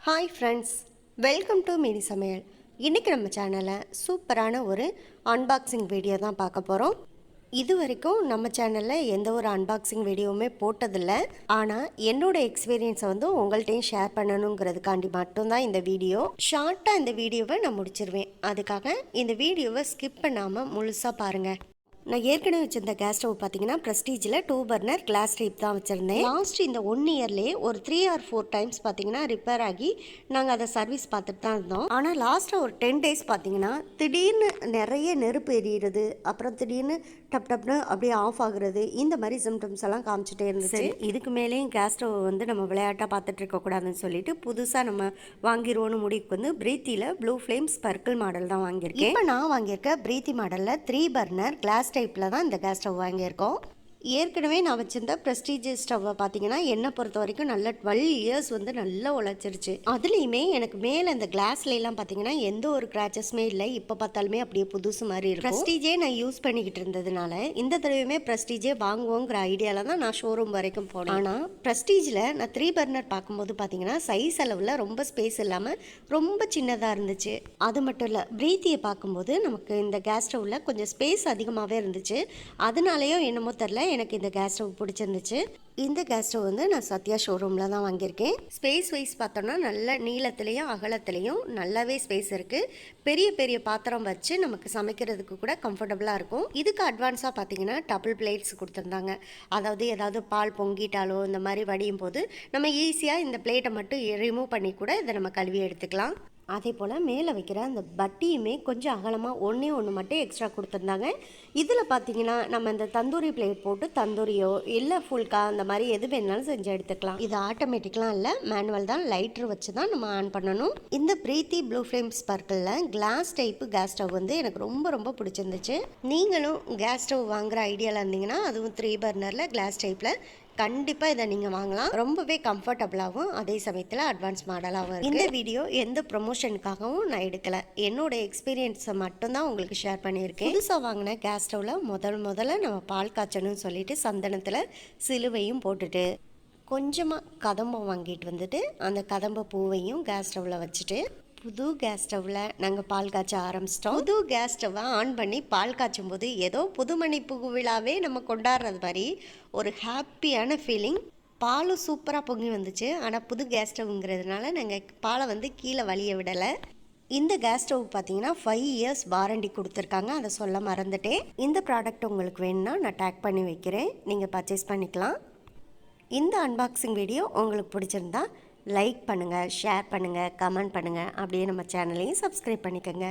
Hi friends, welcome to மீனி சமையல். இன்றைக்கி நம்ம சேனலில் சூப்பரான ஒரு அன்பாக்சிங் வீடியோ தான் பார்க்க போகிறோம். இது வரைக்கும் நம்ம சேனலில் எந்த ஒரு அன்பாக்சிங் வீடியோவுமே போட்டதில்லை. ஆனால் என்னோடய எக்ஸ்பீரியன்ஸை வந்து உங்கள்கிட்டையும் ஷேர் பண்ணணுங்கிறதுக்காண்டி மட்டும்தான் இந்த வீடியோ. ஷார்ட்டாக இந்த வீடியோவை நான் முடிச்சிருவேன். அதுக்காக இந்த வீடியோவை ஸ்கிப் பண்ணாமல் முழுசாக பாருங்கள். நான் ஏற்கனவே வச்சிருந்த கேஸ் ஸ்டவ் பார்த்தீங்கன்னா ப்ரெஸ்டீஜில் 2 பர்னர் கிளாஸ் டைப் தான் வச்சுருந்தேன். லாஸ்ட் இந்த 1 இயர்லேயே ஒரு 3 or 4 டைம்ஸ் பார்த்தீங்கன்னா ரிப்பேர் ஆகி நாங்கள் அதை சர்வீஸ் பார்த்துட்டு தான் இருந்தோம். ஆனால் லாஸ்ட்டாக ஒரு 10 days பார்த்தீங்கன்னா திடீர்னு நிறைய நெருப்பு எரியிறது, அப்புறம் திடீர்னு டப் டப்னு அப்படியே ஆஃப் ஆகுறது, இந்த மாதிரி சிம்டம்ஸ் எல்லாம் காமிச்சிட்டே இருந்துச்சு. இதுக்கு மேலேயும் கேஸ் ஸ்டவ் வந்து நம்ம விளையாட்டாக பார்த்துட்டு இருக்கக்கூடாதுன்னு சொல்லிட்டு புதுசாக நம்ம வாங்கிடுவோன்னு முடிவுக்கு வந்து பிரீத்தியில் ப்ளூ ஃப்ளேம் ஸ்பர்க்கிள் மாடல் தான் வாங்கியிருக்கேன். இப்போ நான் வாங்கியிருக்க பிரீத்தி மாடலில் 3 பர்னர் கிளாஸ் டைப்பில் தான் இந்த கேஸ் ஸ்டவ் வாங்கியிருக்கோம். ஏற்கனவே நான் வச்சிருந்த ப்ரெஸ்டீஜ் ஸ்டவ்வை பார்த்தீங்கன்னா என்னை பொறுத்த வரைக்கும் நல்ல 12 இயர்ஸ் வந்து நல்லா உழைச்சிருச்சு. அதுலேயுமே எனக்கு மேலே இந்த கிளாஸ்லாம் பார்த்தீங்கன்னா எந்த ஒரு கிராச்சஸுமே இல்லை. இப்போ பார்த்தாலுமே அப்படியே புதுசு மாதிரி இருக்கும். ப்ரெஸ்டீஜே நான் யூஸ் பண்ணிக்கிட்டு இருந்ததுனால இந்த தடவையுமே ப்ரெஸ்டீஜே வாங்குவோங்கிற ஐடியாவில் தான் நான் ஷோரூம் வரைக்கும் போனேன். ஆனால் ப்ரெஸ்டீஜில் நான் 3 பர்னர் பார்க்கும்போது பார்த்தீங்கன்னா சைஸ் அளவில் ரொம்ப ஸ்பேஸ் இல்லாமல் ரொம்ப சின்னதாக இருந்துச்சு. அது மட்டும் இல்லை, பிரீத்தியை பார்க்கும்போது நமக்கு இந்த கேஸ் ஸ்டவ்வில் கொஞ்சம் ஸ்பேஸ் அதிகமாகவே இருந்துச்சு. அதனாலேயோ என்னமோ தெரில, எனக்கு இந்த கேஸ் ஸ்டவ் பிடிச்சிருந்துச்சு. இந்த கேஸ் ஸ்டவ் வந்து நான் சத்யா ஷோரூமில் தான் வாங்கியிருக்கேன். ஸ்பேஸ் வைஸ் பார்த்தோன்னா நல்ல நீளத்துலேயும் அகலத்துலேயும் நல்லாவே ஸ்பேஸ் இருக்குது. பெரிய பெரிய பாத்திரம் வச்சு நமக்கு சமைக்கிறதுக்கு கூட கம்ஃபர்டபுளாக இருக்கும். இதுக்கு அட்வான்ஸாக பார்த்தீங்கன்னா டபுள் பிளேட்ஸ் கொடுத்துருந்தாங்க. அதாவது ஏதாவது பால் பொங்கிட்டாலோ இந்த மாதிரி வடியும் போது நம்ம ஈஸியாக இந்த பிளேட்டை மட்டும் ரிமூவ் பண்ணி கூட இதை நம்ம கழுவி எடுத்துக்கலாம். அதே போல் மேலே வைக்கிற அந்த பட்டியுமே கொஞ்சம் அகலமாக ஒன்று மட்டும் எக்ஸ்ட்ரா கொடுத்துருந்தாங்க. இதில் பார்த்தீங்கன்னா நம்ம இந்த தந்தூரி பிளேட் போட்டு தந்தூரியோ இல்லை ஃபுல்கா அந்த மாதிரி எது வேணாலும் செஞ்சு எடுத்துக்கலாம். இது ஆட்டோமேட்டிக்லாம் இல்லை, மேனுவல் தான். லைட்ரு வச்சு தான் நம்ம ஆன் பண்ணணும். இந்த பிரீத்தி ப்ளூ ஃப்ளேம் ஸ்பர்க்கிளில் கிளாஸ் டைப்பு கேஸ் ஸ்டவ் வந்து எனக்கு ரொம்ப ரொம்ப பிடிச்சிருந்துச்சு. நீங்களும் கேஸ் ஸ்டவ் வாங்குகிற ஐடியாவில் இருந்தீங்கன்னா, அதுவும் 3 பர்னரில் கிளாஸ் டைப்பில் கண்டிப்பாக இதை நீங்கள் வாங்கலாம். ரொம்பவே கம்ஃபர்டபுளாகவும் அதே சமயத்தில் அட்வான்ஸ் மாடலாகவும் இருக்குது. இந்த வீடியோ எந்த ப்ரொமோஷனுக்காகவும் நான் எடுக்கலை, என்னோட எக்ஸ்பீரியன்ஸை மட்டும்தான் உங்களுக்கு ஷேர் பண்ணியிருக்கேன். புதுசாக வாங்கின கேஸ் ஸ்டவ்வில் முதல்ல நம்ம பால் காய்ச்சணும்னு சொல்லிட்டு சந்தனத்தில் சிலுவையும் போட்டுட்டு கொஞ்சமாக கதம்பம் வாங்கிட்டு வந்துட்டு அந்த கதம்ப பூவையும் கேஸ் ஸ்டவ்வில் வச்சுட்டு புது கேஸ் ஸ்டவ்வில் நாங்கள் பால் காய்ச்ச ஆரம்பிச்சிட்டோம். புது கேஸ் ஸ்டவ்வை ஆன் பண்ணி பால் காய்ச்சும் போது ஏதோ புதுமணி புகுவிழாவே நம்ம கொண்டாடுறது மாதிரி ஒரு ஹாப்பியான ஃபீலிங். பாலும் சூப்பராக பொங்கி வந்துச்சு. ஆனால் புது கேஸ் ஸ்டவ்ங்கிறதுனால நாங்கள் பாலை வந்து கீழே வலிய விடலை. இந்த கேஸ் ஸ்டவ் பார்த்தீங்கன்னா 5 years வாரண்டி கொடுத்துருக்காங்க, அதை சொல்ல மறந்துட்டேன். இந்த ப்ராடக்ட் உங்களுக்கு வேணும்னா நான் டேக் பண்ணி வைக்கிறேன், நீங்கள் பர்ச்சேஸ் பண்ணிக்கலாம். இந்த அன்பாக்சிங் வீடியோ உங்களுக்கு பிடிச்சிருந்தா லைக் பண்ணுங்கள், ஷேர் பண்ணுங்கள், கமெண்ட் பண்ணுங்கள். அப்படியே நம்ம சேனலையும் சப்ஸ்கிரைப் பண்ணிக்கோங்க.